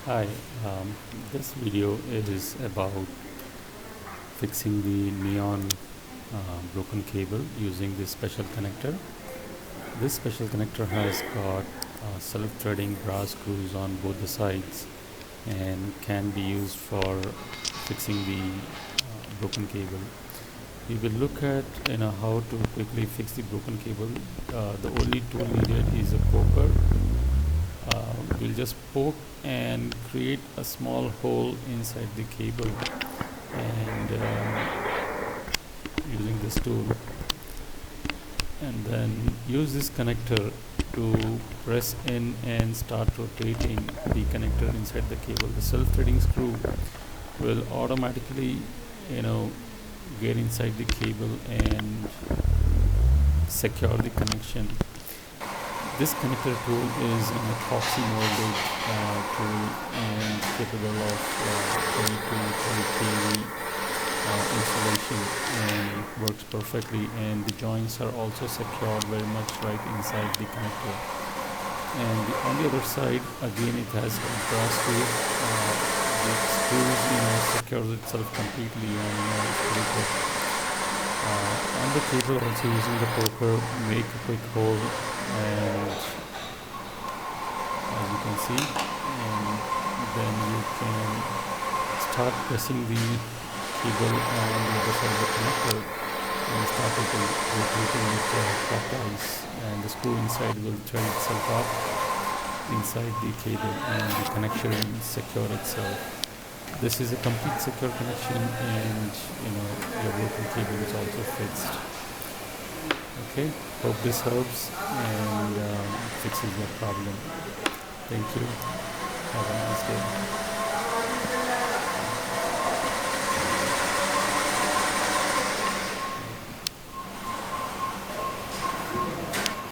Hi, um, this video is about fixing the neon broken cable using this special connector. This special connector has got self-threading brass screws on both the sides and can be used for fixing the broken cable. We will look at how to quickly fix the broken cable. The only tool needed is a poker. We'll just poke and create a small hole inside the cable, and using this tool, and then use this connector to press in and start rotating the connector inside the cable. The self-threading screw will automatically you know get inside the cable and secure the connection. This connector tool is an epoxy molded tool and capable of 20 to 30 kV installation, and works perfectly, and the joints are also secured very much right inside the connector. And on the other side, again, it has a brass screw. The screws secures itself completely, and it's pretty good. On the cable, also using the poker, make a quick hole, and as you can see, and then you can start pressing the cable on the other side of the connector and start rotating it clockwise, and the screw inside will thread itself up inside the cable and the connection will secure itself. This is a complete secure connection, and your broken cable is also fixed. Okay, hope this helps and fixes your problem. Thank you. Have a nice day.